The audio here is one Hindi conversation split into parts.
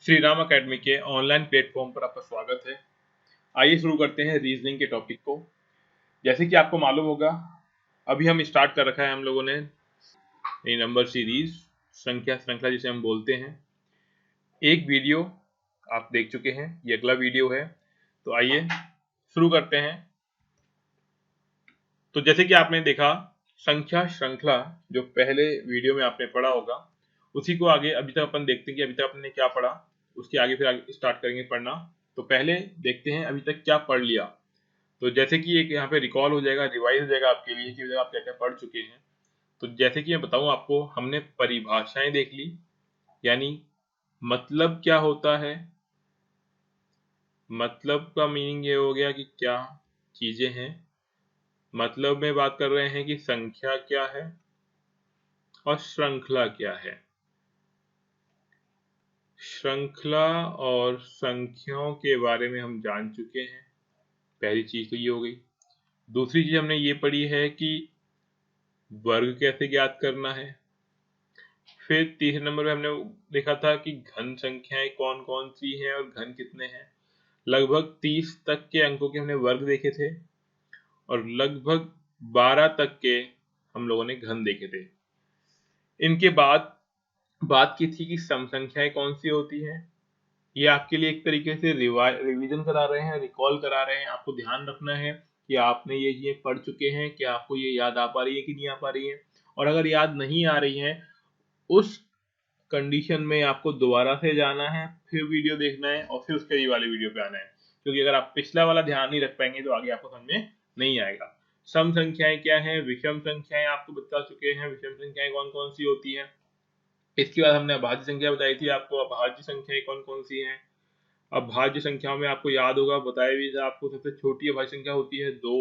श्री राम अकेडमी के ऑनलाइन प्लेटफॉर्म पर आपका स्वागत है। आइए शुरू करते हैं रीजनिंग के टॉपिक को। जैसे कि आपको मालूम होगा, अभी हम स्टार्ट कर रखा है हम लोगों ने नई नंबर सीरीज, संख्या श्रृंखला जिसे हम बोलते हैं। एक वीडियो आप देख चुके हैं, ये अगला वीडियो है। तो आइए शुरू करते हैं। तो जैसे कि आपने देखा, संख्या श्रृंखला जो पहले वीडियो में आपने पढ़ा होगा, उसी को आगे अभी तक अपन देखते हैं कि अभी तक आपने क्या पढ़ा, उसके आगे फिर आगे स्टार्ट करेंगे पढ़ना। तो पहले देखते हैं अभी तक क्या पढ़ लिया। तो जैसे कि एक यहाँ पे रिकॉल हो जाएगा, रिवाइज हो जाएगा आपके लिए कि आप क्या क्या पढ़ चुके हैं। तो जैसे कि मैं बताऊं आपको, हमने परिभाषाएं देख ली, यानी मतलब क्या होता है। मतलब का मीनिंग ये हो गया कि क्या चीजें हैं। मतलब में बात कर रहे हैं कि संख्या क्या है और श्रृंखला क्या है। श्रृंखला और संख्याओं के बारे में हम जान चुके हैं। पहली चीज तो ये हो गई। दूसरी चीज हमने ये पढ़ी है कि वर्ग कैसे ज्ञात करना है। फिर तीसरे नंबर पे हमने देखा था कि घन संख्याएं कौन कौन सी हैं और घन कितने हैं। लगभग 30 तक के अंकों के हमने वर्ग देखे थे और लगभग 12 तक के हम लोगों ने घन देखे थे। इनके बाद बात की थी कि सम संख्याएं कौन सी होती हैं। ये आपके लिए एक तरीके से रिवीजन करा रहे हैं, रिकॉल करा रहे हैं। आपको ध्यान रखना है कि आपने ये पढ़ चुके हैं, कि आपको ये याद आ पा रही है कि नहीं आ पा रही है। और अगर याद नहीं आ रही है, उस कंडीशन में आपको दोबारा से जाना है, फिर वीडियो देखना है और फिर उसके वाले वीडियो पे आना है। क्योंकि अगर आप पिछला वाला ध्यान नहीं रख पाएंगे तो आगे आपको समझ में नहीं आएगा। सम संख्याएं क्या है, विषम संख्याएं आपको बता चुके हैं, विषम संख्याएं कौन कौन सी होती हैं। इसके बाद हमने अभाज्य संख्या बताई थी आपको, अभाज्य संख्याएं कौन कौन सी हैं। अभाज्य संख्याओं में आपको याद होगा, बताया भी था आपको, सबसे छोटी अभाज्य संख्या होती है 2,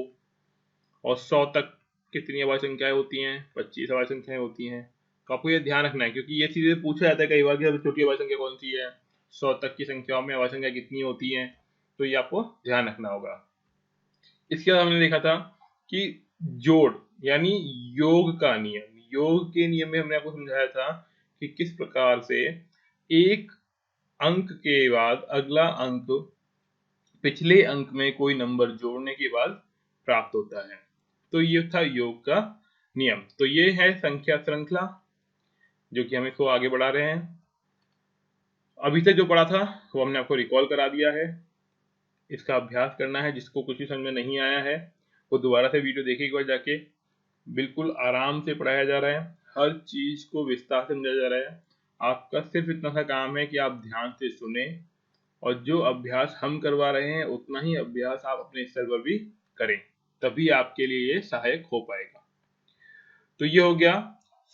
और 100 तक कितनी अभाज्य संख्याएं होती हैं, 25 अभाज्य संख्याएं होती हैं। तो आपको ये ध्यान रखना है, क्योंकि ये चीजें पूछा जाता है कई बार कि सबसे छोटी अभाज्य संख्या कौन सी है, 100 तक की संख्याओं में अभाज्य संख्या कितनी होती है। तो ये आपको ध्यान रखना होगा। इसके बाद हमने देखा था कि जोड़ यानी योग का नियम। योग के नियम में हमने आपको समझाया था कि किस प्रकार से एक अंक के बाद अगला अंक पिछले अंक में कोई नंबर जोड़ने के बाद प्राप्त होता है। तो ये था योग का नियम। तो ये है संख्या श्रृंखला, जो कि हम इसको आगे बढ़ा रहे हैं। अभी तक जो पढ़ा था वो हमने आपको रिकॉल करा दिया है। इसका अभ्यास करना है। जिसको कुछ भी समझ में नहीं आया है वो दोबारा से वीडियो देखे एक बार जाके। बिल्कुल आराम से पढ़ाया जा रहा है, हर चीज को विस्तार से समझाया जा रहा है। आपका सिर्फ इतना सा काम है कि आप ध्यान से सुने और जो अभ्यास हम करवा रहे हैं उतना ही अभ्यास आप अपने स्तर पर भी करें, तभी आपके लिए ये सहायक हो पाएगा। तो ये हो गया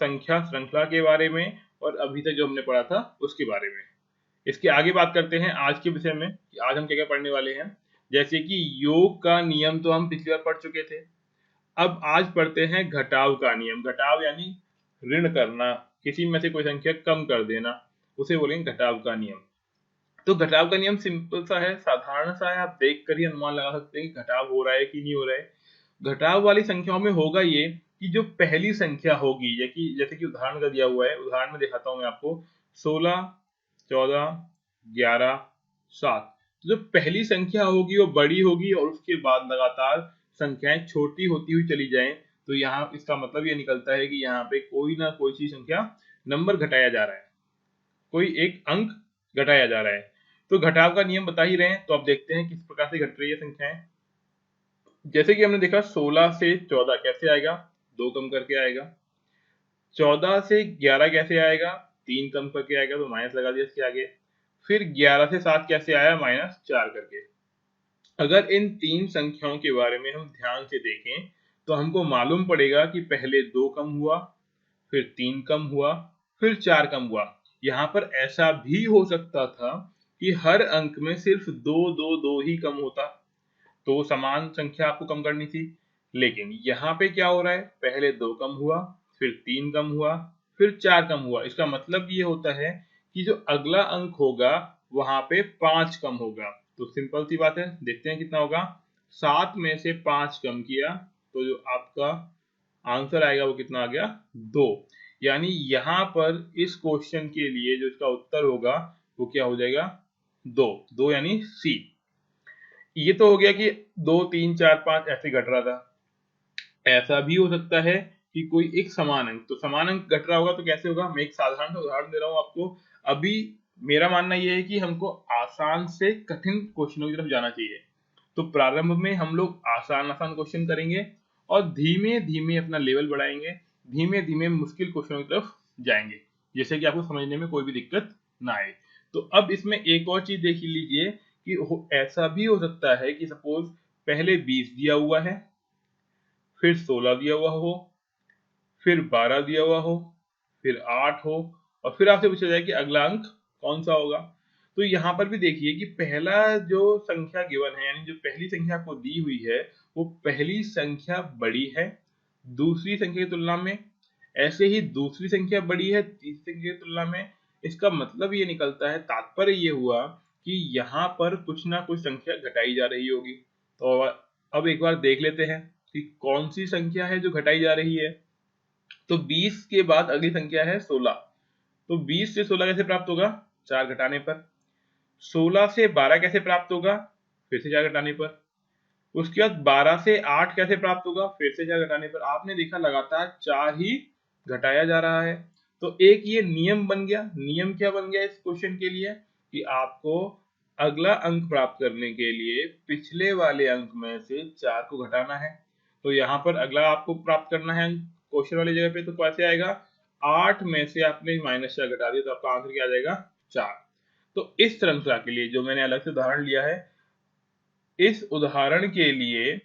संख्या श्रृंखला के बारे में, और अभी तक जो हमने पढ़ा था उसके बारे में। इसके आगे बात करते हैं आज के विषय में कि आज हम क्या क्या पढ़ने वाले हैं। जैसे कि योग का नियम तो हम पिछली बार पढ़ चुके थे। अब आज पढ़ते हैं घटाव का नियम। घटाव यानी ऋण करना, किसी में से कोई संख्या कम कर देना, उसे बोलेंगे घटाव का नियम। तो घटाव का नियम सिंपल सा है, साधारण सा है। आप देख कर ही अनुमान लगा सकते हैं कि घटाव हो रहा है कि नहीं हो रहा है। घटाव वाली संख्याओं में होगा ये कि जो पहली संख्या होगी, जैसे कि उदाहरण का दिया हुआ है, उदाहरण में दिखाता हूं मैं आपको। 16, 14, 11, 7। जो पहली संख्या होगी वो बड़ी होगी और उसके बाद लगातार संख्याएं छोटी होती हुई चली जाएं। तो यहाँ इसका मतलब ये निकलता है कि यहाँ पे कोई ना कोई सी संख्या नंबर घटाया जा रहा है, कोई एक अंक घटाया जा रहा है। तो घटाव का नियम बता ही रहे हैं, तो अब देखते हैं किस प्रकार से घट रही है संख्याएं। जैसे कि हमने देखा 16 से 14 कैसे आएगा, 2 कम करके आएगा। 14 से 11 कैसे आएगा, 3 कम करके आएगा, तो माइनस लगा दिया इसके आगे। फिर 11 से 7 कैसे आया, -4 करके। अगर इन तीन संख्याओं के बारे में हम ध्यान से देखें तो हमको मालूम पड़ेगा कि पहले 2 कम हुआ, फिर 3 कम हुआ, फिर 4 कम हुआ। यहाँ पर ऐसा भी हो सकता था कि हर अंक में सिर्फ 2 ही कम होता, तो समान संख्या आपको कम करनी थी। लेकिन यहाँ पे क्या हो रहा है, पहले 2 कम हुआ, फिर 3 कम हुआ, फिर 4 कम हुआ। इसका मतलब ये होता है कि जो अगला अंक होगा वहां पे 5 कम होगा। तो सिंपल सी बात है, देखते हैं कितना होगा। 7 में से 5 कम किया तो जो आपका आंसर आएगा वो कितना आ गया, 2। यानी यहाँ पर इस क्वेश्चन के लिए जो इसका उत्तर होगा वो क्या हो जाएगा, 2, 2 यानी सी। ये तो हो गया कि 2, 3, 4, 5 ऐसे घट रहा था। ऐसा भी हो सकता है कि कोई एक समान अंक, तो समान अंक घट रहा होगा तो कैसे होगा, मैं एक साधारण सा उदाहरण दे रहा हूँ आपको। अभी मेरा मानना यह है कि हमको आसान से कठिन क्वेश्चनों की तरफ जाना चाहिए, तो प्रारंभ में हम लोग आसान आसान क्वेश्चन करेंगे और धीमे धीमे अपना लेवल बढ़ाएंगे, धीमे धीमे मुश्किल क्वेश्चनों की तरफ जाएंगे, जैसे कि आपको समझने में कोई भी दिक्कत ना आए। तो अब इसमें एक और चीज देख लीजिए कि ऐसा भी हो सकता है कि सपोज पहले 20 दिया हुआ है, फिर 16 दिया हुआ हो, फिर 12 दिया हुआ हो, फिर 8 हो, और फिर आपसे पूछा जाए कि अगला अंक कौन सा होगा। तो यहाँ पर भी देखिए कि पहला जो संख्या गिवन है, यानी जो पहली संख्या आपको दी हुई है, वो पहली संख्या बड़ी है दूसरी संख्या की तुलना में, ऐसे ही दूसरी संख्या बड़ी है तीसरी संख्या की तुलना में। इसका मतलब ये निकलता है, तात्पर्य ये हुआ कि यहाँ पर कुछ ना कुछ संख्या घटाई जा रही होगी। तो अब एक बार देख लेते हैं कि कौन सी संख्या है जो घटाई जा रही है। तो 20 के बाद अगली संख्या है 16। तो 20 से 16 कैसे प्राप्त होगा, 4 घटाने पर। 16 से 12 कैसे प्राप्त होगा, फिर से 4 घटाने पर। उसके बाद 12 से 8 कैसे प्राप्त होगा, फिर से 4 घटाने पर। आपने देखा लगातार 4 ही घटाया जा रहा है। तो एक ये नियम बन गया। नियम क्या बन गया इस क्वेश्चन के लिए, कि आपको अगला अंक प्राप्त करने के लिए पिछले वाले अंक में से 4 को घटाना है। तो यहाँ पर अगला आपको प्राप्त करना है अंक क्वेश्चन वाली जगह पे, तो कैसे आएगा, 8 में से आपने -4 घटा दिया तो आपका आंसर क्या आ जाएगा, 4। तो इस श्रृंखला के लिए जो मैंने अलग से उदाहरण लिया है, इस उदाहरण के लिए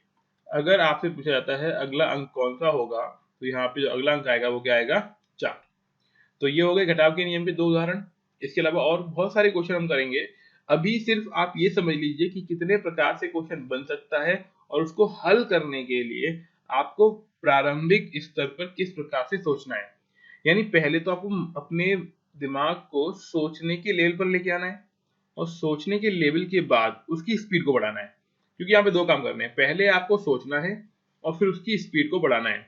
अगर आपसे पूछा जाता है अगला अंक कौन सा होगा, तो यहाँ पे जो अगला अंक आएगा वो क्या आएगा, 4। तो ये हो गए घटाव के नियम के 2 उदाहरण। इसके अलावा और बहुत सारे क्वेश्चन हम करेंगे। अभी सिर्फ आप ये समझ लीजिए कि कितने प्रकार से क्वेश्चन बन सकता है, और उसको हल करने के लिए आपको प्रारंभिक स्तर पर किस प्रकार से सोचना है। यानी पहले तो आपको अपने दिमाग को सोचने के लेवल पर लेके आना है, और सोचने के लेवल के बाद उसकी स्पीड को बढ़ाना है। क्योंकि यहाँ पे 2 काम करने हैं, पहले आपको सोचना है और फिर उसकी स्पीड को बढ़ाना है।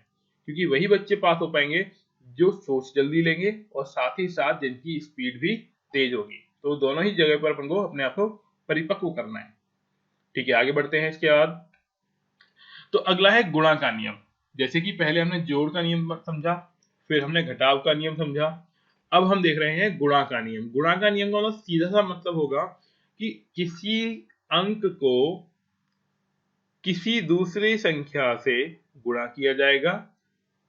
क्योंकि वही बच्चे पास हो पाएंगे जो सोच जल्दी लेंगे और साथ ही साथ जिनकी स्पीड भी तेज होगी। तो दोनों ही जगह पर अपन को अपने आप को परिपक्व करना है। ठीक है, आगे बढ़ते हैं। इसके बाद तो अगला है गुणा का नियम। जैसे कि पहले हमने जोड़ का नियम समझा, फिर हमने घटाव का नियम समझा, अब हम देख रहे हैं गुणा का नियम। गुणा का नियम का मतलब सीधा सा मतलब होगा कि किसी अंक को किसी दूसरी संख्या से गुणा किया जाएगा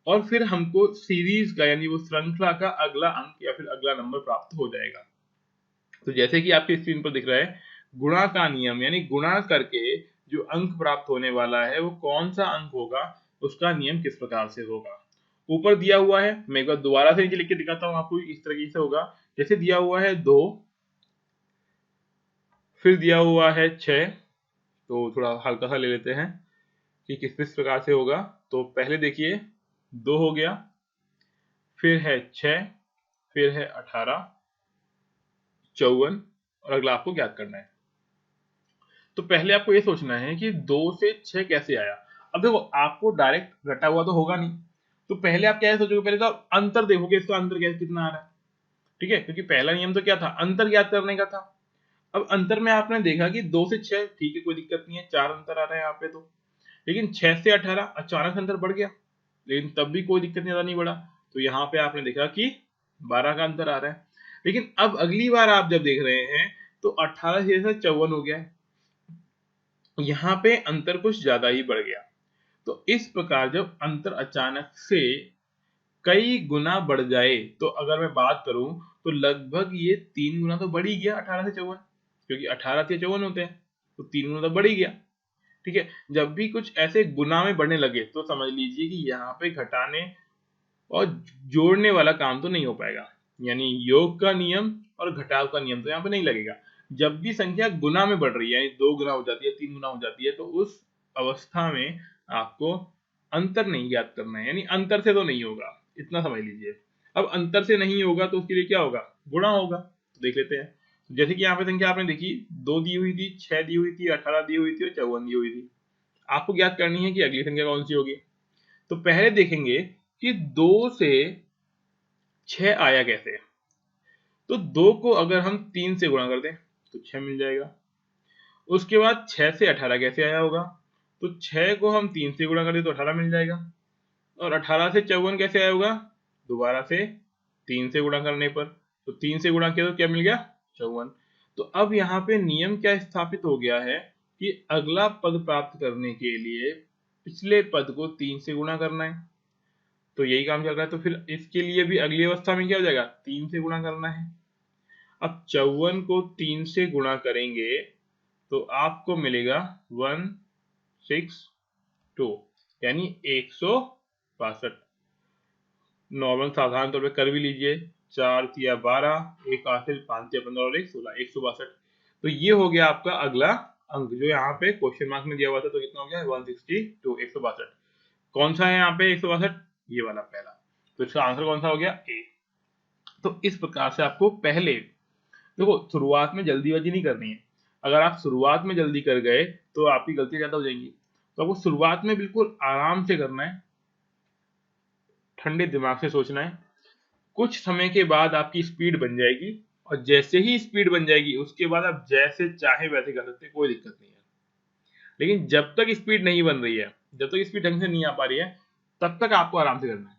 और फिर हमको सीरीज का यानी वो श्रृंखला का अगला अंक या फिर अगला नंबर प्राप्त हो जाएगा। तो जैसे कि आपकी स्क्रीन पर दिख रहा है, गुणा का नियम यानी गुणा करके जो अंक प्राप्त होने वाला है वो कौन सा अंक होगा, उसका नियम किस प्रकार से होगा। ऊपर दिया हुआ है, मैं एक बार दोबारा से नीचे लिख के दिखाता हूँ आपको। इस तरीके से होगा, जैसे दिया हुआ है 2, फिर दिया हुआ है 6। तो थोड़ा हल्का सा ले लेते हैं कि किस प्रकार से होगा। तो पहले देखिए 2 हो गया, फिर है 6, फिर है 18, 54, और अगला आपको ज्ञात करना है। तो पहले आपको ये सोचना है कि 2 से 6 कैसे आया। अब देखो आपको डायरेक्ट घटा हुआ तो होगा नहीं, तो पहले आप क्या सोचोगे, पहले तो आप अंतर देखोगे, इसका अंतर कितना आ रहा है। ठीक है, क्योंकि पहला नियम तो क्या था, अंतर ज्ञात करने का था। अब अंतर में आपने देखा कि 2 से 6 ठीक है, कोई दिक्कत नहीं है, 4 अंतर आ रहा है यहाँ पे। तो लेकिन 6 से 18 अचानक अंतर बढ़ गया, लेकिन तब भी कोई दिक्कत ज्यादा नहीं बढ़ा। तो यहाँ पे आपने देखा कि 12 का अंतर आ रहा है। लेकिन अब अगली बार आप जब देख रहे हैं तो 18 से 54 हो गया है, यहाँ पे अंतर कुछ ज्यादा ही बढ़ गया। तो इस प्रकार जब अंतर अचानक से कई गुना बढ़ जाए, तो अगर मैं बात करूं तो लगभग ये 3 गुना तो बढ़ ही गया 18 से 54, क्योंकि 18 से 54 होते हैं, तो 3 गुना तो बढ़ ही गया। ठीक है, जब भी कुछ ऐसे गुना में बढ़ने लगे तो समझ लीजिए कि यहाँ पे घटाने और जोड़ने वाला काम तो नहीं हो पाएगा, यानी योग का नियम और घटाव का नियम तो यहाँ पे नहीं लगेगा। जब भी संख्या गुना में बढ़ रही है, यानी 2 गुना हो जाती है, 3 गुना हो जाती है, तो उस अवस्था में आपको अंतर नहीं ज्ञात करना है, यानी अंतर से तो नहीं होगा, इतना समझ लीजिए। अब अंतर से नहीं होगा तो उसके लिए क्या होगा, गुणा होगा। तो देख लेते हैं। जैसे कि यहाँ पे संख्या आपने देखी, 2 दी हुई थी, 6 दी हुई थी, 18 दी हुई थी और 54 दी हुई थी। आपको ज्ञात करनी है कि अगली संख्या कौन सी होगी। तो पहले देखेंगे कि 2 से 6 आया कैसे। तो 2 को अगर हम 3 से गुणा कर दें तो 6 मिल जाएगा। उसके बाद 6 से 18 कैसे आया होगा, तो 6 को हम 3 से गुणा कर दें तो 18 मिल जाएगा। और 18 से 54 कैसे आया होगा, दोबारा से 3 से गुणा करने पर, तो 3 से गुणा किया तो क्या मिल गया, 54। तो अब यहाँ पे नियम क्या स्थापित हो गया है कि अगला पद प्राप्त करने के लिए पिछले पद को 3 से गुणा करना है। तो यही काम चल रहा है, तो फिर इसके लिए भी अगली अवस्था में क्या हो जाएगा, 3 से गुणा करना है। अब 54 को 3 से गुणा करेंगे तो आपको मिलेगा 162, यानी 162। नॉर्मल साधारण तौर पे कर भी लीजिए, 4 तिया 12, एक हासिल, 5 तिया 15 और एक 16, 162। तो ये हो गया आपका अगला अंक जो यहाँ पे क्वेश्चन मार्क में दिया हुआ था। तो कितना हो गया, 162, 162। कौन सा है यहाँ पे 162, ये वाला पहला। तो इसका आंसर कौन सा हो गया, ए। तो इस प्रकार से आपको पहले देखो, शुरुआत में जल्दीबाजी नहीं करनी है। अगर आप शुरुआत में जल्दी कर गए तो आपकी गलती ज्यादा हो जाएंगी। तो आपको शुरुआत में बिल्कुल आराम से करना है, ठंडे दिमाग से सोचना है। कुछ समय के बाद आपकी स्पीड बन जाएगी, और जैसे ही स्पीड बन जाएगी उसके बाद आप जैसे चाहे वैसे कर सकते हैं, कोई दिक्कत नहीं है। लेकिन जब तक स्पीड नहीं बन रही है, जब तक स्पीड ढंग से नहीं आ पा रही है, तब तक आपको आराम से करना है।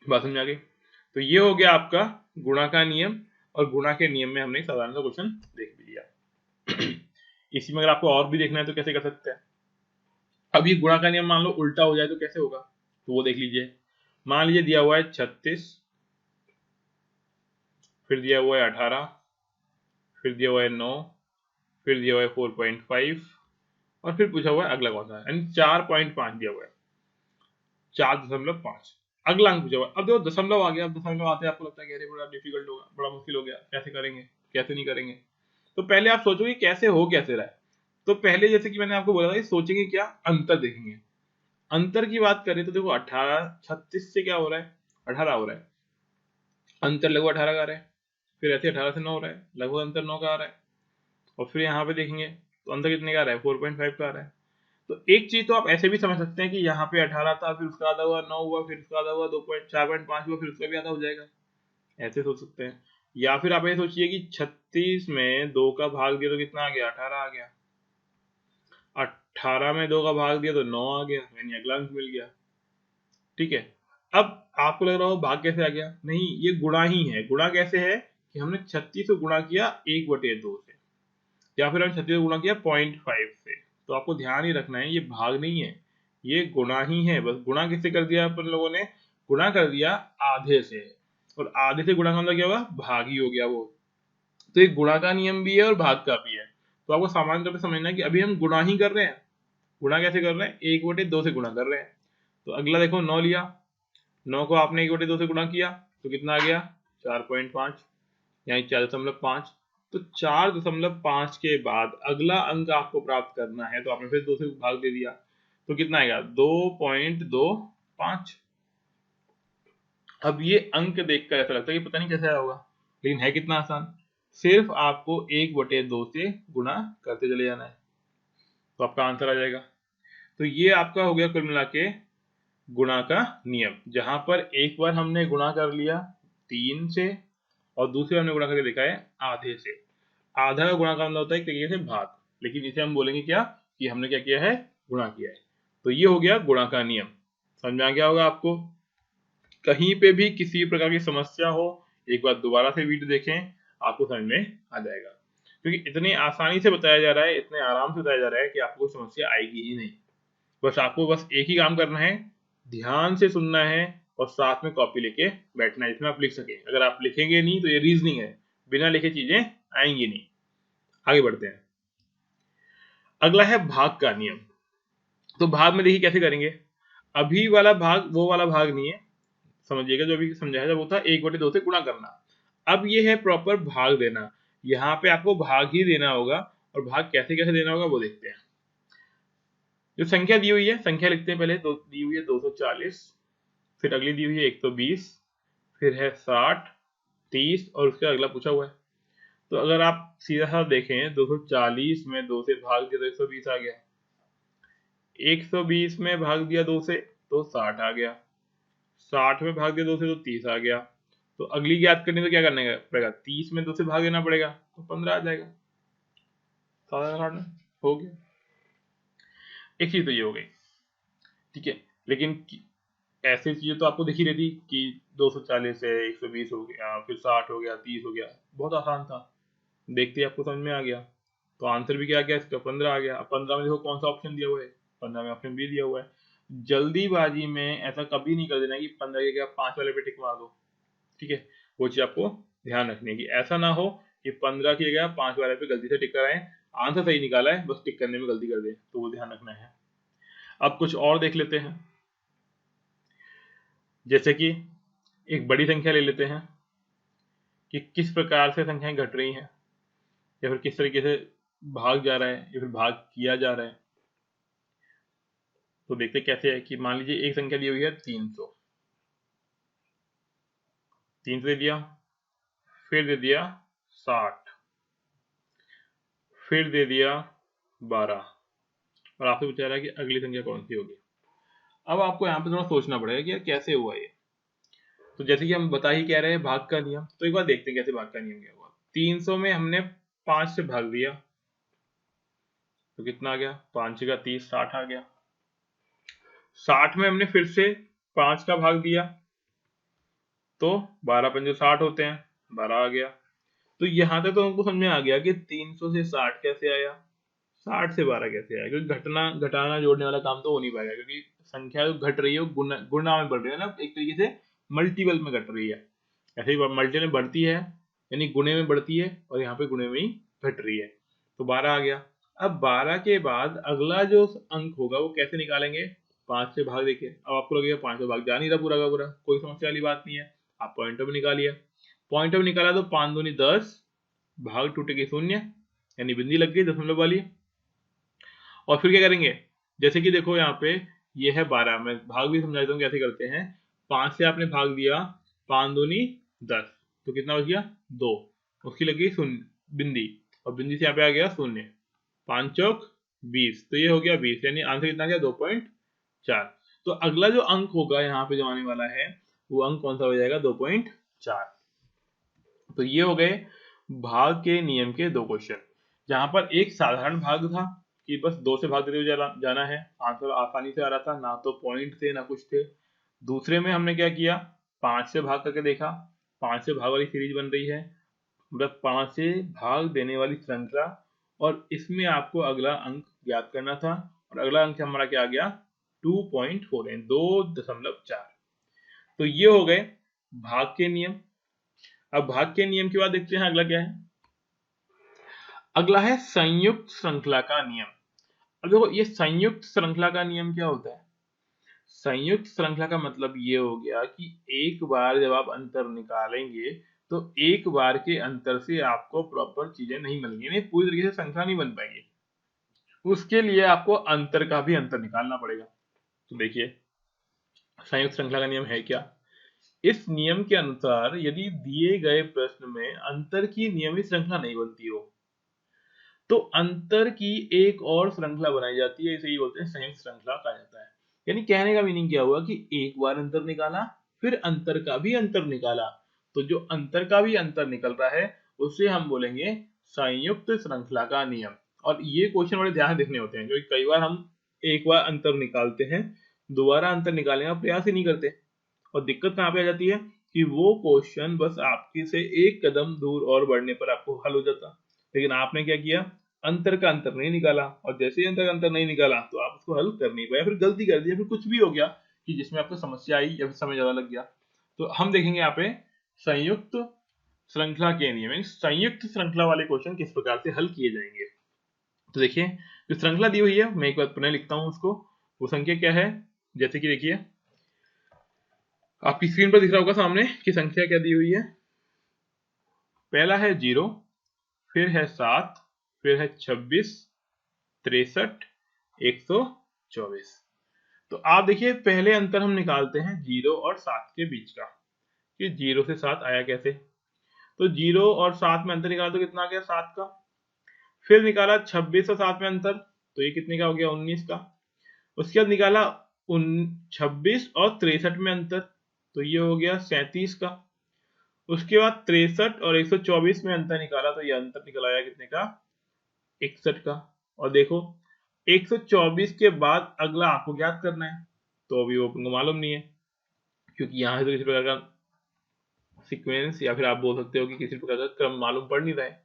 बात समझ आ गई। तो ये हो गया आपका गुणा का नियम, और गुणा के नियम में हमने साधारण सा क्वेश्चन देख भी लिया। इसी में अगर आपको और भी देखना है तो कैसे कर सकते हैं। अब ये गुणा का नियम मान लो उल्टा हो जाए तो कैसे होगा, तो वो देख लीजिए। मान लीजिए दिया हुआ है 36, फिर दिया हुआ है 18, फिर दिया हुआ है 9, फिर दिया हुआ है 4.5, और फिर पूछा हुआ है अगला कौन सा है, यानी 4.5 दिया हुआ है, 4.5। अगला अंक पूछा हुआ है। अब देखो दशमलव आ गया, अब दशमलव आते आपको लगता है कि अरे बड़ा डिफिकल्ट होगा, बड़ा मुश्किल हो गया, कैसे करेंगे, कैसे नहीं करेंगे। तो पहले आप सोचोगे कैसे हो कैसे रहा है। तो पहले जैसे कि मैंने आपको बोला था कि सोचेंगे क्या, अंतर देखेंगे। अंतर की बात करें तो देखो 18, 36 से क्या हो रहा है, 18 हो रहा है, अंतर लगभग 18 का आ रहा है। फिर ऐसे 18 से 9 हो रहा है, लगभग अंतर 9 का आ रहा है। और फिर यहाँ पे देखेंगे तो अंतर कितने का आ रहा है, 4.5 का आ रहा है। तो एक चीज तो आप ऐसे भी समझ सकते हैं कि यहाँ पे 18 था, फिर उसका आधा हुआ 9 हुआ, फिर उसका आधा हुआ 4.5 हुआ, फिर उसका भी आधा हो जाएगा। ऐसे सोच सकते हैं। या फिर आप ये सोचिए कि 36 में 2 का भाग दिया तो कितना आ गया, 18 आ गया। 18 में 2 का भाग दिया तो 9 आ गया, यानी अगला अंक मिल गया। ठीक है। अब आपको लग रहा हो भाग कैसे आ गया, नहीं, ये गुणा ही है। गुणा कैसे है कि हमने 36 को गुणा किया 1/2 से, या फिर हमने 36 को गुणा किया 0.5 से। तो आपको ध्यान ही रखना है, ये भाग नहीं है, ये गुणा ही है। बस गुणा किससे कर दिया अपन लोगों ने, गुणा कर दिया आधे से, और आधे से गुणा का मतलब क्या होगा, भाग ही हो गया वो। तो एक गुणा का नियम भी है और भाग का भी है। तो आपको सामान्य तौर पर समझना है कि अभी हम गुणा ही कर रहे हैं। गुणा कैसे कर रहे हैं, 1/2 से गुणा कर रहे हैं। तो अगला देखो 9 लिया, 9 को आपने 1/2 से गुणा किया तो कितना आ गया, 4.5, यानी 4.5। तो 4.5 के बाद अगला अंक आपको प्राप्त करना है, तो आपने फिर 2 से भाग दे दिया, तो कितना आएगा, 2.25। अब ये अंक देखकर ऐसा लगता है कि पता नहीं कैसे आया होगा, लेकिन है कितना आसान। सिर्फ आपको 1/2 से गुणा करते चले जाना है, तो आपका आंसर आ जाएगा। तो ये आपका हो गया कुल मिला के गुणा का नियम, जहां पर एक बार हमने गुणा कर लिया 3 से, और दूसरे हमने गुणा करके देखा है आधे से। आधा का गुणा का मतलब होता है एक तरीके से भाग, लेकिन इसे हम बोलेंगे क्या, कि हमने क्या किया है, गुणा किया है। तो ये हो गया गुणा का नियम। समझ में आ गया होगा आपको। कहीं पे भी किसी प्रकार की समस्या हो, एक बार दोबारा से वीडियो देखें, आपको समझ में आ जाएगा। क्योंकि इतने आसानी से बताया जा रहा है, इतने आराम से बताया जा रहा है कि आपको समस्या आएगी ही नहीं। बस आपको बस एक ही काम करना है, ध्यान से सुनना है और साथ में कॉपी लेके बैठना है, जिसमें आप लिख सके। अगर आप लिखेंगे नहीं तो ये रीजनिंग है, बिना लिखे चीजें आएंगी नहीं। आगे बढ़ते हैं। अगला है भाग का नियम। तो भाग में देखिए कैसे करेंगे। अभी वाला भाग वो वाला भाग नहीं है, समझिएगा। जो अभी समझाया था वो था 1/2 से गुणा करना। अब ये है प्रॉपर भाग देना। यहाँ पे आपको भाग ही देना होगा, और भाग कैसे कैसे देना होगा वो देखते हैं। जो संख्या दी हुई है, संख्या लिखते हैं पहले। तो दी हुई है 240, फिर अगली दी हुई है 120, फिर है 60, 30, और उसके अगला पूछा हुआ है। तो अगर आप सीधा सा देखें, 240 में 2 से भाग दिया तो 120 आ गया, 120 में भाग दिया 2 से तो 60 आ गया, 60 में भाग दिया 2 से तो 30 आ गया। तो अगली ज्ञात करनी तो क्या करने का पड़ेगा, 30 में 2 से भाग देना पड़ेगा, तो 15 आ जाएगा। साधारण हो गया। एक चीज तो ये हो गई, ठीक है। लेकिन ऐसी चीजें तो आपको दिखी रहती कि 240 है, 120 हो गया, फिर 60 हो गया, 30 हो गया, बहुत आसान था, देखते ही आपको समझ में आ गया। तो आंसर भी क्या आ गया इसका, 15 आ गया। अब 15 में देखो कौन सा ऑप्शन दिया हुआ है, 15 में ऑप्शन बी दिया हुआ है। जल्दीबाजी में ऐसा कभी नहीं कर देना कि 15 के जगह 5 वाले पे टिक मार दो, ठीक है। वो चीज आपको ध्यान रखनी है कि ऐसा ना हो कि 15 की जगह 5 वाले पे गलती से टिक कर आए, आंसर सही निकाला है, बस टिक करने में गलती कर दे, तो वो ध्यान रखना है। अब कुछ और देख लेते हैं, जैसे कि एक बड़ी संख्या ले लेते हैं कि किस प्रकार से संख्याएं घट रही हैं, या फिर किस तरीके से भाग जा रहा है या फिर भाग किया जा रहा है। तो देखते कैसे है कि मान लीजिए एक संख्या दी हुई है 300, 300 दे दिया, फिर दे दिया 60, फिर दे दिया 12, और आपसे पूछा रहा है कि अगली संख्या कौन सी होगी। अब आपको यहाँ पे थोड़ा सोचना पड़ेगा कि यार कैसे हुआ ये। तो जैसे कि हम बता ही कह रहे हैं भाग का नियम, तो एक बार देखते हैं कैसे भाग का नियम क्या हुआ। 300 में हमने 5 से भाग दिया, तो कितना आ गया, 5 का 30, 60 आ गया। 60 में हमने फिर से 5 का भाग दिया, तो 12 पंजे 60 होते हैं, 12 आ गया। तो यहाँ तक तो हमको समझ में आ गया कि 300 से 60 कैसे आया, 60 से 12 कैसे आया, क्योंकि घटना घटाना जोड़ने वाला काम तो हो नहीं पाएगा, क्योंकि संख्या जो घट रही है वो गुणा में बढ़ रही है ना, एक तरीके से मल्टीपल में घट रही है। ऐसे ही मल्टीपल में बढ़ती है यानी गुणे में बढ़ती है, और यहाँ पे गुणे में ही घट रही है। तो 12 आ गया। अब 12 के बाद अगला जो अंक होगा वो कैसे निकालेंगे, 5 से भाग देके। अब आपको लगेगा 5 से भाग जा नहीं रहा पूरा का पूरा, कोई समस्या वाली बात नहीं है, आप पॉइंट ऑफ निकालिए। पॉइंट ऑफ निकाला तो 5 दूनी 10, भाग टूटेगी 0, यानी बिंदी लग गई दशमलव वाली। और फिर क्या करेंगे, जैसे कि देखो यहाँ पे ये है 12, मैं भाग भी समझा देता हूँ कैसे करते हैं। 5 से आपने भाग दिया, 5 दूनी 10, तो कितना बच गया 2, उसकी लगी 0 बिंदी, और बिंदी से यहाँ पे आ गया 0, 5 चौक 20, तो ये हो गया 20, यानी आंसर कितना गया 2.4। तो अगला जो अंक होगा यहाँ पे जो आने वाला है वो अंक कौन सा हो जाएगा, 2.4। तो ये हो गए भाग के नियम के 2 क्वेश्चन, जहां पर एक साधारण भाग था कि बस 2 से भाग देते हुए जाना है, आंसर आसानी से आ रहा था, ना तो पॉइंट थे ना कुछ थे। दूसरे में हमने क्या किया, 5 से भाग करके देखा, 5 से भाग वाली सीरीज बन रही है, मतलब 5 से भाग देने वाली श्रृंखला, और इसमें आपको अगला अंक ज्ञात करना था, और अगला अंक हमारा क्या आ गया 2.4, 2.4। तो ये हो गए भाग के नियम। अब भाग के नियम के बाद देखते हैं अगला क्या है। अगला है संयुक्त श्रृंखला का नियम। अब देखो ये संयुक्त श्रृंखला का नियम क्या होता है। संयुक्त श्रृंखला का मतलब ये हो गया कि एक बार जब आप अंतर निकालेंगे तो एक बार के अंतर से आपको प्रॉपर चीजें नहीं मिलेंगी, नहीं पूरी तरीके से श्रृंखला नहीं बन पाएगी, उसके लिए आपको अंतर का भी अंतर निकालना पड़ेगा। तो देखिए संयुक्त श्रृंखला का नियम है क्या। इस नियम के अनुसार यदि दिए गए प्रश्न में अंतर की नियमित श्रृंखला नहीं बनती हो तो अंतर की एक और श्रृंखला बनाई जाती है, इसे ही बोलते हैं संयुक्त श्रृंखला कहा जाता है। यानी कहने का मीनिंग क्या हुआ कि एक बार अंतर निकाला, फिर अंतर का भी अंतर निकाला, तो जो अंतर का भी अंतर निकल रहा है उसे हम बोलेंगे संयुक्त श्रृंखला का नियम। और ये क्वेश्चन बड़े ध्यान देखने होते हैं, क्योंकि कई बार हम एक बार अंतर निकालते हैं, दोबारा अंतर निकालने का प्रयास ही नहीं करते, और दिक्कत कहाँ पे आ जाती है कि वो क्वेश्चन बस आपके से एक कदम दूर और बढ़ने पर आपको हल हो जाता। लेकिन आपने क्या किया, अंतर का अंतर नहीं निकाला, और जैसे ही अंतर का अंतर नहीं निकाला तो आप उसको हल कर नहीं पाए, फिर गलती कर दी, फिर कुछ भी हो गया कि जिसमें आपको समस्या आई या फिर समय ज्यादा लग गया। तो हम देखेंगे यहाँ पे संयुक्त श्रृंखला के नियम, संयुक्त श्रृंखला वाले क्वेश्चन किस प्रकार से हल किए जाएंगे। तो देखिए जो श्रृंखला दी हुई है मैं एक बार पुनः लिखता हूँ उसको, वो संख्या क्या है, जैसे कि देखिए आपकी स्क्रीन पर दिख रहा होगा सामने कि संख्या क्या दी हुई है। पहला है 0, फिर है 7, फिर है 26, 63, 124। तो आप देखिए पहले अंतर हम निकालते हैं 0 और 7 के बीच का, कि 0 से 7 आया कैसे। तो 0 और 7 में अंतर निकाला तो कितना आ गया 7 का। फिर निकाला 26 और 7 में अंतर, तो ये कितने का हो गया 19 का। उसके बाद निकाला 26 और 63 में अंतर, तो ये हो गया 37 का। उसके बाद 63 और 124 में अंतर निकाला तो ये अंतर निकल आया कितने का, 61 का। और देखो 124 के बाद अगला आपको ज्ञात करना है, तो अभी वो आपको मालूम नहीं है, क्योंकि यहाँ से तो किसी प्रकार का सीक्वेंस या फिर आप बोल सकते हो कि किसी प्रकार का क्रम मालूम पड़ नहीं रहा है।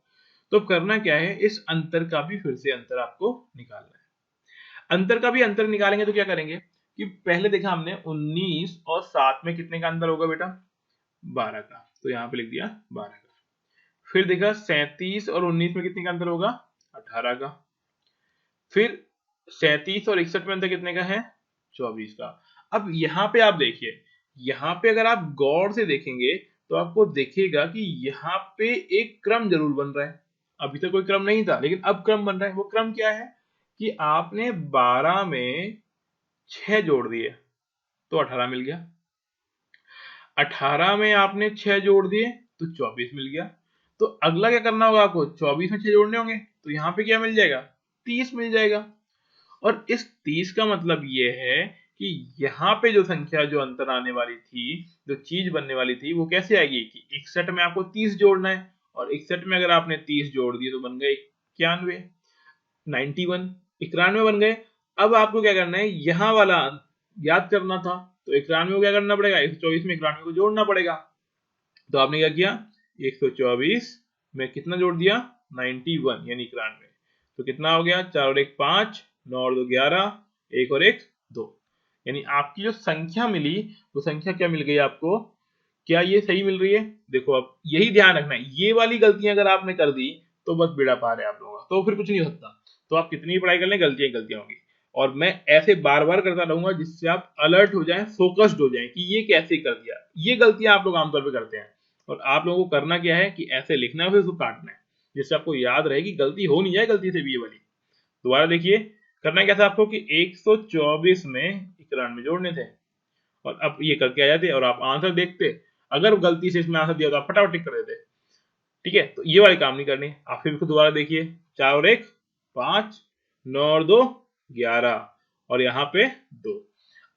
तो करना क्या है, इस अंतर का भी फिर से अंतर आपको निकालना है। अंतर का भी अंतर निकालेंगे तो क्या करेंगे कि पहले देखा हमने 19 और 7 में कितने का अंतर होगा बेटा, 12 का, तो यहाँ पे लिख दिया 12 का। फिर देखा 37 और 19 में कितने का अंतर होगा, 18 का। फिर 37 और 61 में अंतर कितने का है, 24 का। अब यहाँ पे आप देखिए, यहाँ पे अगर आप गौर से देखेंगे तो आपको दिखेगा कि यहाँ पे एक क्रम जरूर बन रहा है। अभी तक कोई क्रम नहीं था, लेकिन अब क्रम बन रहा है। वो क्रम क्या है कि आपने 12 में 6 जोड़ दिए तो 18 मिल गया, 18 में आपने 6 जोड़ दिए तो 24 मिल गया। तो अगला क्या करना होगा आपको, 24 में 6 जोड़ने होंगे, तो यहाँ पे क्या मिल जाएगा, 30 मिल जाएगा। और इस 30 का मतलब ये है कि यहाँ पे जो संख्या जो अंतर आने वाली थी, जो चीज बनने वाली थी, वो कैसे आएगी कि 61 में आपको 30 जोड़ना है, और 61 में अगर आपने 30 जोड़ दिए तो बन गए 91, 91, 91 बन गए। अब आपको क्या करना है, यहाँ वाला याद करना था, तो 91 को क्या करना पड़ेगा, 124 में 91 को जोड़ना पड़ेगा। तो आपने क्या किया, 124 में कितना जोड़ दिया, 91 यानी 91। तो कितना हो गया, 4 और 1 5, 9 और 2 11, 1 और 1 2, यानी आपकी जो संख्या मिली वो संख्या क्या मिल गई आपको, क्या ये सही मिल रही है। देखो अब यही ध्यान रखना है, ये वाली गलतियां अगर आपने कर दी तो बस बेड़ा पार है आप लोगों का, तो फिर कुछ नहीं हो सकता। तो आप कितनी पढ़ाई कर लें, गलतियां गलतियां होंगी। और मैं ऐसे बार बार करता रहूंगा जिससे आप अलर्ट हो जाएं, फोकस्ड हो जाएं कि ये कैसे कर दिया। ये गलतियां आप लोग आमतौर पर करते हैं, और आप लोगों को करना क्या है कि ऐसे लिखना है फिर उसको काटना है, जिससे आपको याद रहे कि गलती हो नहीं जाए गलती से भी ये वाली। दोबारा देखिए, करना क्या था आपको कि 124 में 91 जोड़ने थे, और अब ये करके आ जाते और आप आंसर देखते। अगर गलती से इसमें आंसर दिया तो आप फटाफट टिक कर देते। ठीक है, तो ये वाली काम नहीं करनी। आप फिर इसको दोबारा देखिए, 4 और 1 5, 9 और 2 11, और यहाँ पे 2।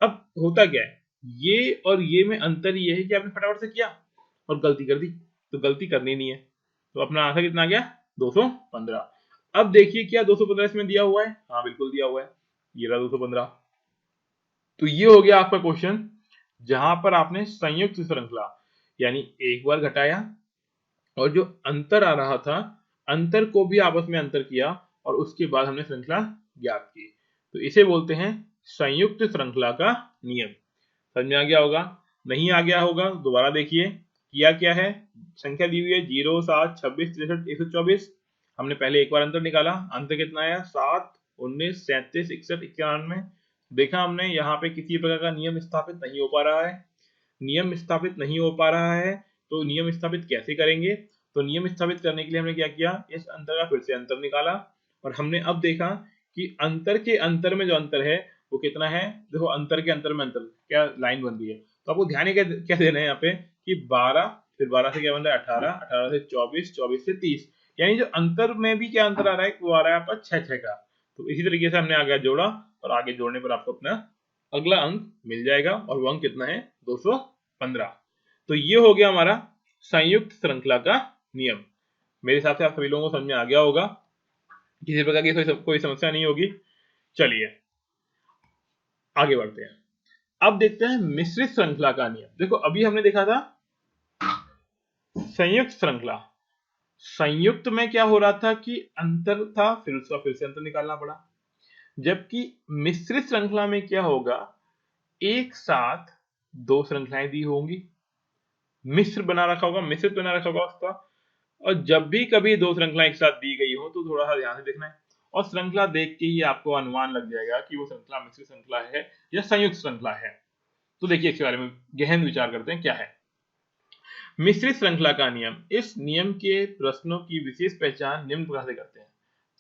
अब होता क्या है, ये और ये में अंतर ये है कि आपने फटाफट से किया और गलती कर दी, तो गलती करनी नहीं है। तो अपना आंसर कितना आ गया, 215। अब देखिए क्या 215 इसमें दिया हुआ है, हाँ बिल्कुल दिया हुआ है, ये रहा 215। तो ये हो गया आपका क्वेश्चन, जहां पर आपने संयुक्त श्रृंखला यानी एक बार घटाया और जो अंतर आ रहा था, अंतर को भी आपस में अंतर किया, और उसके बाद हमने श्रृंखला ज्ञात की। तो इसे बोलते हैं संयुक्त श्रृंखला का नियम। समझ में आ गया होगा, नहीं आ गया होगा दोबारा देखिए। किया क्या है, संख्या दी हुई है 0 7 26 63 124। हमने पहले एक बार अंतर निकाला, अंतर कितना आया 7 19 37 61 91। देखा हमने यहाँ पे किसी प्रकार का नियम स्थापित नहीं हो पा रहा है। नियम स्थापित नहीं हो पा रहा है, तो नियम स्थापित कैसे करेंगे। तो नियम स्थापित करने के लिए हमने क्या किया, इस अंतर का फिर से अंतर निकाला, और हमने अब देखा कि अंतर के अंतर में जो अंतर है वो कितना है। देखो अंतर के अंतर में अंतर, क्या लाइन बन रही है, तो आपको ध्यान क्या देना है यहाँ पे कि 12, फिर 12 से क्या बन रहा है 18, 18 से 24, 24 से 30, यानी जो अंतर में भी क्या अंतर आ रहा है, वो आ रहा है आपका 6 का। तो इसी तरीके से हमने आगे जोड़ा, और आगे जोड़ने पर आपको अपना अगला अंक मिल जाएगा, और वो अंक कितना है 215। तो ये हो गया हमारा संयुक्त श्रृंखला का नियम। मेरे हिसाब से आप सभी लोगों को समझ में आ गया होगा, किसी प्रकार की कोई समस्या नहीं होगी। चलिए आगे बढ़ते हैं, अब देखते हैं मिश्रित श्रृंखला का नियम। देखो अभी हमने देखा था संयुक्त श्रृंखला, संयुक्त में क्या हो रहा था कि अंतर था, फिर उसका फिर से अंतर निकालना पड़ा। जबकि मिश्रित श्रृंखला में क्या होगा, एक साथ दो श्रृंखलाएं दी होंगी, मिश्र बना रखा होगा, मिश्रित बना रखा होगा उसका। और जब भी कभी दो श्रृंखलाएं एक साथ दी गई हो तो थोड़ा सा ध्यान से देखना है, और श्रृंखला देख के ही आपको अनुमान लग जाएगा कि वो श्रृंखला मिश्रित श्रृंखला है या संयुक्त श्रृंखला है। तो देखिए इसके बारे में गहन विचार करते हैं क्या है मिश्रित श्रृंखला का नियम। इस नियम के प्रश्नों की विशेष पहचान निम्न प्रकार से करते हैं।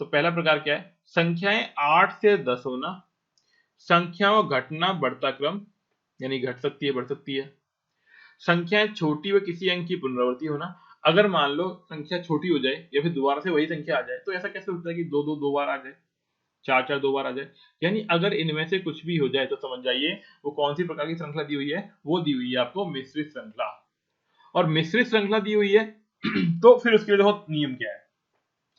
तो पहला प्रकार क्या है, संख्याएं 8 से 10 होना, संख्याओं घटना बढ़ता क्रम, यानी घट सकती है बढ़ सकती है, संख्याएं छोटी व किसी अंक की पुनरावृत्ति होना। अगर मान लो संख्या छोटी हो जाए या फिर दोबारा से वही संख्या आ जाए, तो ऐसा कैसे होता है कि दो दो दो बार आ जाए, चार चार दो बार आ जाए, यानी अगर इनमें से कुछ भी हो जाए तो समझ जाइए वो कौन सी प्रकार की श्रृंखला दी हुई है, वो दी हुई है आपको मिश्रित श्रृंखला। और मिश्रित श्रृंखला दी हुई है तो फिर उसके लिए देखो नियम क्या है।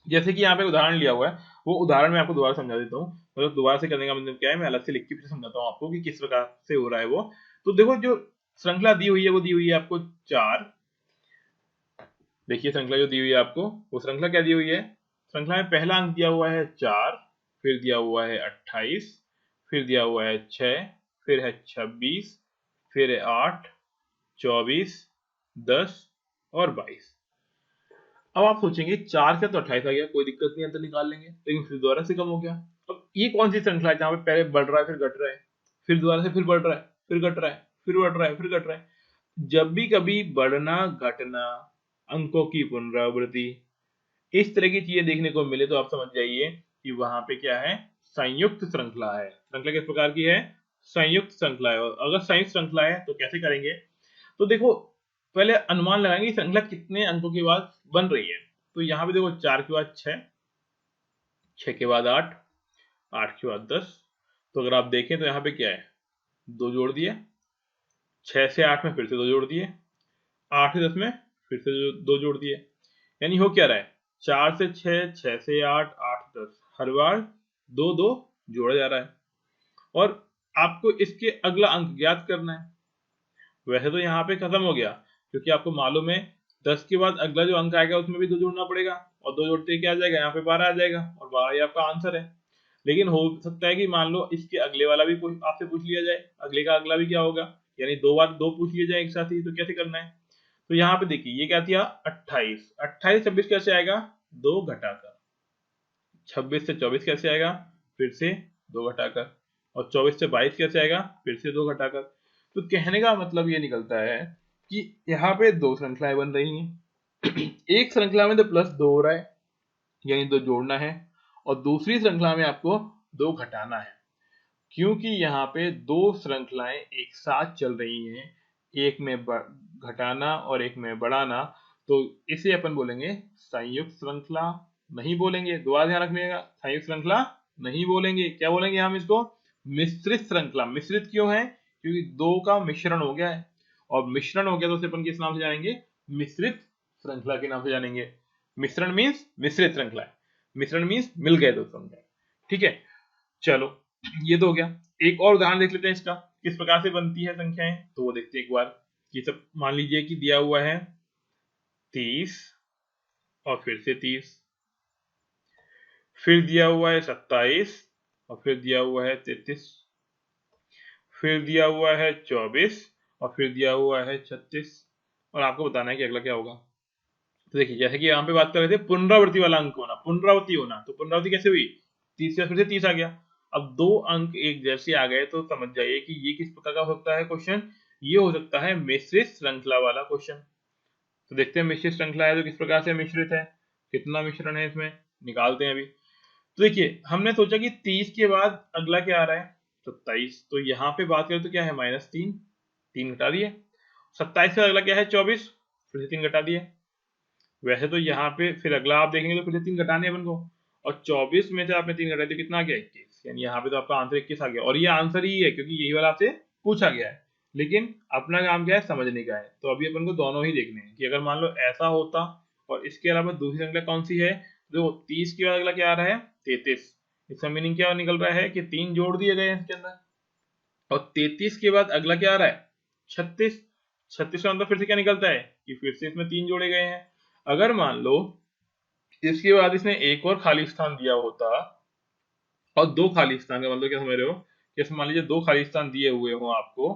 जैसे कि यहाँ पे उदाहरण लिया हुआ है, वो उदाहरण मैं आपको दोबारा समझा देता हूँ। मतलब दोबारा से करने का मतलब क्या है, मैं अलग से लिख के फिर समझाता हूँ आपको कि किस प्रकार से हो रहा है वो। तो देखो जो श्रृंखला दी हुई है वो दी हुई है आपको 4। देखिए श्रृंखला जो दी हुई है आपको, वो श्रृंखला क्या दी हुई है, श्रृंखला में पहला अंक दिया हुआ है 4, फिर दिया हुआ है 28, फिर दिया हुआ है 6, फिर है 26, फिर है 8, 24, 10 और 22। अब आप सोचेंगे 4 से तो 28 आ गया, कोई दिक्कत नहीं, अंतर निकाल लेंगे, लेकिन फिर दोबारा से कम हो गया। अब ये कौन सी श्रृंखला है जहां पे पहले बढ़ रहा है फिर घट रहा है, फिर दोबारा से फिर बढ़ रहा है, फिर घट रहा है, फिर बढ़ रहा है, फिर घट रहा है। जब भी कभी बढ़ना घटना, अंकों की पुनरावृत्ति, इस तरह की चीजें देखने को मिले तो आप समझ जाइए कि वहां पे क्या है, संयुक्त श्रृंखला है। श्रृंखला किस प्रकार की है, संयुक्त श्रृंखला है। और अगर संयुक्त श्रृंखला है तो कैसे करेंगे, तो देखो पहले अनुमान लगाएंगे श्रृंखला कितने अंकों के बाद बन रही है। तो यहाँ पे देखो 4 के बाद 6, 6 के बाद 8, 8 के बाद 10। तो अगर आप देखें तो यहाँ पे क्या है, 2 जोड़ दिए, 6 से 8 में फिर से 2 जोड़ दिए, 8 से 10 में फिर से 2 जोड़ दिए। यानी हो क्या रहा है, 4 से 6, 6 से 8, 8 से 10, हर बार 2 2 जोड़ा जा रहा है। और आपको इसके अगला अंक ज्ञात करना है। वैसे तो यहाँ पे खत्म हो गया, क्योंकि आपको मालूम है 10 के बाद अगला जो अंक आएगा उसमें भी 2 जोड़ना पड़ेगा, और 2 जोड़ते ही क्या आ जाएगा, यहाँ पे 12 आ जाएगा, और 12 ही आपका आंसर है। लेकिन हो सकता है कि मान लो इसके अगले वाला भी आपसे पूछ लिया जाए, अगले का अगला भी क्या होगा, यानी 2 बार 2 पूछ लिया जाए एक साथ ही, तो कैसे करना है। तो यहाँ पे देखिए ये क्या था, 28, 28 26 कैसे आएगा, 2 घटाकर, 26 से 24 कैसे आएगा, फिर से 2 घटाकर, और 24 से 22 कैसे आएगा, फिर से 2 घटाकर। तो कहने का मतलब ये निकलता है कि यहाँ पे 2 श्रृंखलाएं बन रही हैं एक श्रृंखला में तो +2 हो रहा है, यानी 2 जोड़ना है, और दूसरी श्रृंखला में आपको 2 घटाना है। क्योंकि यहाँ पे 2 श्रृंखलाएं एक साथ चल रही हैं, एक में घटाना और एक में बढ़ाना, तो इसे अपन बोलेंगे संयुक्त श्रृंखला, नहीं बोलेंगे, दोबारा ध्यान रखिएगा, संयुक्त श्रृंखला नहीं बोलेंगे, क्या बोलेंगे हम इसको, मिश्रित श्रृंखला। मिश्रित क्यों है, क्योंकि 2 का मिश्रण हो गया है, और मिश्रण हो गया तो उसे अपन किस नाम से जानेंगे, मिश्रित श्रृंखला के नाम से जानेंगे। मिश्रण मीन्स मिश्रित श्रृंखला, मिश्रण मीन्स मिल गए 2 श्रृंखला, ठीक है। चलो ये तो हो गया। एक और उदाहरण देख लेते हैं इसका, किस प्रकार से बनती है संख्याएं, तो वो देखते हैं एक बार। ये सब मान लीजिए कि दिया हुआ है 30, और फिर से 30, फिर दिया हुआ है 27, और फिर दिया हुआ है 33, फिर दिया हुआ है 24, और फिर दिया हुआ है 36, और आपको बताना है कि अगला क्या होगा। तो देखिए जैसे कि यहाँ पे बात कर रहे थे पुनरावृत्ति वाला अंक होना, पुनरावृत्ति होना, तो पुनरावृत्ति कैसे हुई, 30 से फिर से 30 आ गया। अब 2 अंक एक जैसे आ गए तो समझ जाइए कि ये किस प्रकार का हो सकता है क्वेश्चन, ये हो सकता है मिश्रित श्रृंखला वाला क्वेश्चन। तो देखते हैं मिश्रित श्रृंखला है तो किस प्रकार से मिश्रित है, कितना मिश्रण है इसमें, निकालते हैं अभी। तो देखिए हमने सोचा कि 30 के बाद अगला क्या आ रहा है, 27, तो यहाँ पे बात करें तो क्या है, -3, 3 घटा दिए। 27 का अगला क्या है, 24, फिर से 3 घटा दिए। वैसे तो यहाँ पे फिर अगला आप देखेंगे तो फिर से 3 घटाने अपन को, और 24 में से आपने 3 घटाए तो कितना आ गया, 21, यानी यहाँ पे तो आपका आंसर 21 आ गया। और ये आंसर ही है क्योंकि यही वाला आपसे पूछा गया है, लेकिन अपना काम क्या है, समझने का है। तो अभी अपन को दोनों ही देखने हैं कि अगर मान लो ऐसा होता, और इसके अलावा दूसरी संख्या कौन सी है, जो 30 के बाद अगला क्या आ रहा है, 33, इसका मीनिंग क्या निकल रहा है कि 3 जोड़ दिए गए हैं इसके अंदर। और 33 के बाद अगला क्या आ रहा है, 36, 36 का मतलब फिर से क्या निकलता है कि फिर से इसमें 3 जोड़े गए हैं। अगर मान लो इसके बाद इसने एक और खाली स्थान दिया होता, और 2 खाली स्थान का मतलब क्या समझ रहे हो, जैसे मान लीजिए 2 खाली स्थान दिए हुए हो आपको,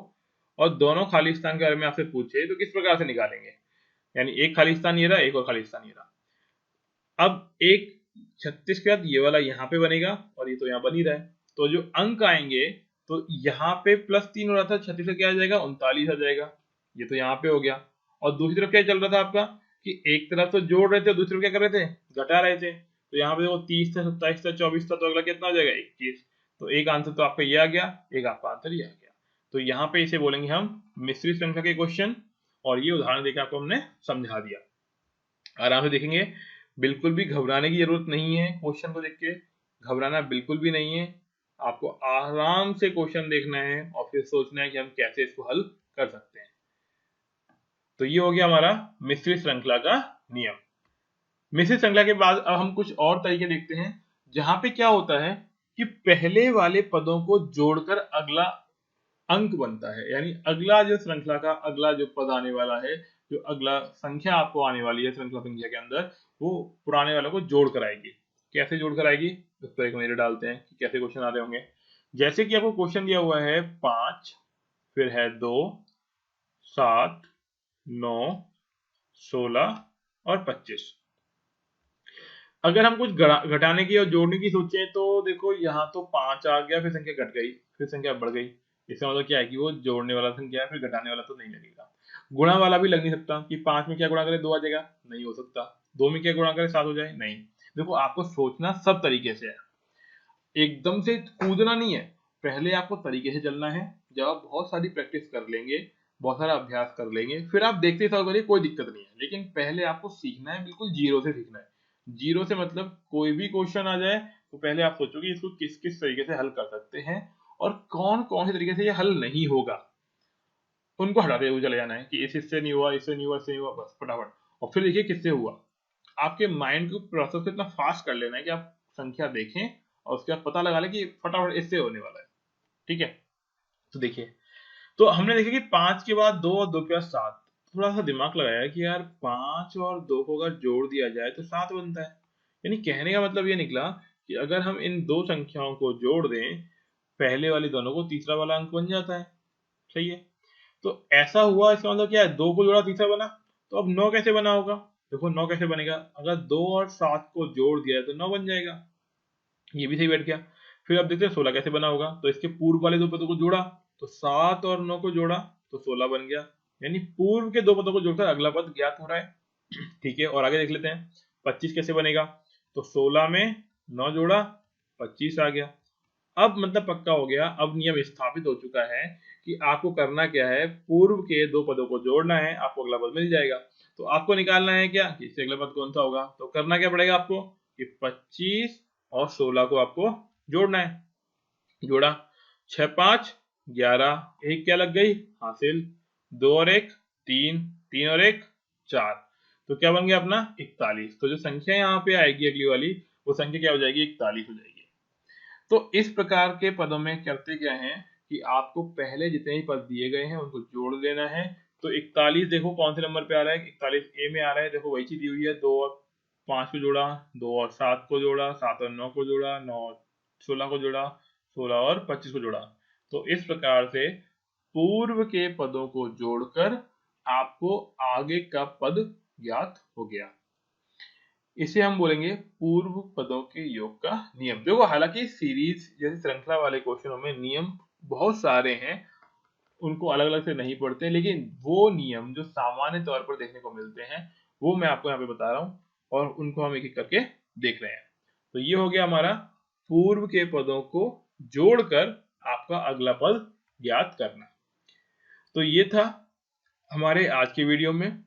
और दोनों खाली स्थान के बारे में आपसे पूछे तो किस प्रकार से निकालेंगे, यानी एक खाली स्थान ये रहा, एक और खाली स्थान ये रहा। अब एक 36 के बाद ये वाला यहाँ पे बनेगा, और ये तो यहाँ बन ही रहा है, तो जो अंक आएंगे, तो यहाँ पे +3 हो रहा था, 36 का क्या आ जाएगा, 39 आ जाएगा, ये तो यहाँ पे हो गया। और दूसरी तरफ क्या चल रहा था आपका, कि एक तरफ तो जोड़ रहे थे, दूसरी तरफ क्या कर रहे थे, घटा रहे थे। तो यहाँ पे देखो 30 था, 27 था, 24 था, तो अगला कितना हो जाएगा, 21। तो एक आंसर तो आपका ये आ गया, एक आपका आंसर ये आ गया। तो यहाँ पे इसे बोलेंगे हम मिश्रित श्रृंखला के क्वेश्चन, और ये उदाहरण देकर आपको हमने समझा दिया। आराम से देखेंगे, बिल्कुल भी घबराने की जरूरत नहीं है, क्वेश्चन को देख के घबराना बिल्कुल भी नहीं है। आपको आराम से क्वेश्चन देखना है और फिर सोचना है कि हम कैसे इसको हल कर सकते हैं। तो तो ये हो गया हमारा मिश्रित श्रृंखला का नियम। मिश्रित श्रृंखला के बाद अब हम कुछ और तरीके देखते हैं जहां पे क्या होता है कि पहले वाले पदों को जोड़कर अगला अंक बनता है, यानी अगला जो श्रृंखला का अगला जो पद आने वाला है, जो अगला संख्या आपको आने वाली है श्रृंखला संख्या के अंदर, वो पुराने वालों को जोड़ कर आएगी। कैसे जोड़ कर आएगी, उस पर एक नजर डालते हैं कि कैसे क्वेश्चन आ रहे होंगे। जैसे कि आपको क्वेश्चन दिया हुआ है 5, फिर है 2, 7, 9, 16 और 25। अगर हम कुछ घटाने की और जोड़ने की सोचें तो देखो यहाँ तो 5 आ गया, फिर संख्या घट गई, फिर संख्या बढ़ गई। इसका मतलब क्या है कि वो जोड़ने वाला संख्या है, फिर घटाने वाला तो नहीं लगेगा। गुणा वाला भी लग नहीं सकता कि 5 में क्या गुणा करे 2 आ जाएगा, नहीं हो सकता। 2 में क्या गुणा करे 7 हो जाए, नहीं। देखो आपको सोचना सब तरीके से है, एकदम से कूदना नहीं है। पहले आपको तरीके से चलना है। जब आप बहुत सारी प्रैक्टिस कर लेंगे, बहुत सारा अभ्यास कर लेंगे, फिर आप देखते सॉल्व करिए, कोई दिक्कत नहीं है। लेकिन पहले आपको सीखना है, बिल्कुल जीरो से सीखना है। जीरो से मतलब कोई भी क्वेश्चन आ जाए तो पहले आप सोचो कि इसको किस किस तरीके से हल कर सकते हैं और कौन कौन से तरीके से ये हल नहीं होगा, उनको हटाते हुए चले जाना है कि इससे नहीं हुआ, इससे नहीं हुआ, इससे नहीं हुआ, बस फटाफट। और फिर देखिए किससे हुआ। आपके माइंड को प्रोसेस को इतना फास्ट कर लेना है कि आप संख्या देखें और उसके बाद पता लगा लें कि फटाफट इससे होने वाला है। ठीक है, तो देखिए, तो हमने देखा कि 5 के बाद 2 और 2 के बाद 7। थोड़ा सा दिमाग लगाया कि यार 5 और 2 को अगर जोड़ दिया जाए तो 7 बनता है। यानी कहने का मतलब ये निकला कि अगर हम इन दो संख्याओं को जोड़ दें, पहले वाली दोनों को तीसरा वाला अंक बन जाता है। सही है, तो ऐसा हुआ, इसका मतलब क्या है, 2 को जोड़ा तीसरा बना। तो अब 9 कैसे बना होगा, देखो 9 कैसे बनेगा, अगर 2 और 7 को जोड़ दिया तो 9 बन जाएगा, ये भी सही बैठ गया। फिर अब देखते हैं 16 कैसे बना होगा, तो इसके पूर्व वाले दो पदों को जोड़ा तो 7 और 9 को जोड़ा तो 16 बन गया, यानी पूर्व के दो पदों को जोड़कर अगला पद ज्ञात हो रहा है। ठीक है, और आगे देख लेते हैं 25 कैसे बनेगा, तो 16 में 9 जोड़ा 25 आ गया। अब मतलब पक्का हो गया, अब नियम स्थापित हो चुका है कि आपको करना क्या है, पूर्व के दो पदों को जोड़ना है, आपको अगला पद मिल जाएगा। तो आपको निकालना है क्या कि इससे अगला पद कौन सा होगा, तो करना क्या पड़ेगा आपको कि 25 और 16 को आपको जोड़ना है। जोड़ा, 6 5 11, एक क्या लग गई हासिल, 2 और 1 3, 3 और 1 4, तो क्या बन गया अपना 41। तो जो संख्या यहाँ पे आएगी अगली वाली, वो संख्या क्या हो जाएगी, 41 हो जाएगी। तो इस प्रकार के पदों में करते क्या है कि आपको पहले जितने ही पद दिए गए हैं उनको जोड़ देना है। तो 41 देखो कौन से नंबर पे आ रहा है, 41 ए में आ रहा है। देखो वही चीज दी हुई है, 2 और 5 को जोड़ा, 2 और 7 को जोड़ा, 7 और 9 को जोड़ा, 9 और 16 को जोड़ा, 16 और 25 को जोड़ा। तो इस प्रकार से पूर्व के पदों को जोड़कर आपको आगे का पद ज्ञात हो गया। इसे हम बोलेंगे पूर्व पदों के योग का नियम। देखो हालांकि सीरीज जैसे श्रृंखला वाले क्वेश्चनों में नियम बहुत सारे हैं, उनको अलग अलग से नहीं पढ़ते, लेकिन वो नियम जो सामान्य तौर पर देखने को मिलते हैं वो मैं आपको यहाँ पे बता रहा हूँ और उनको हम एक एक करके देख रहे हैं। तो ये हो गया हमारा पूर्व के पदों को जोड़कर आपका अगला पद ज्ञात करना। तो ये था हमारे आज के वीडियो में।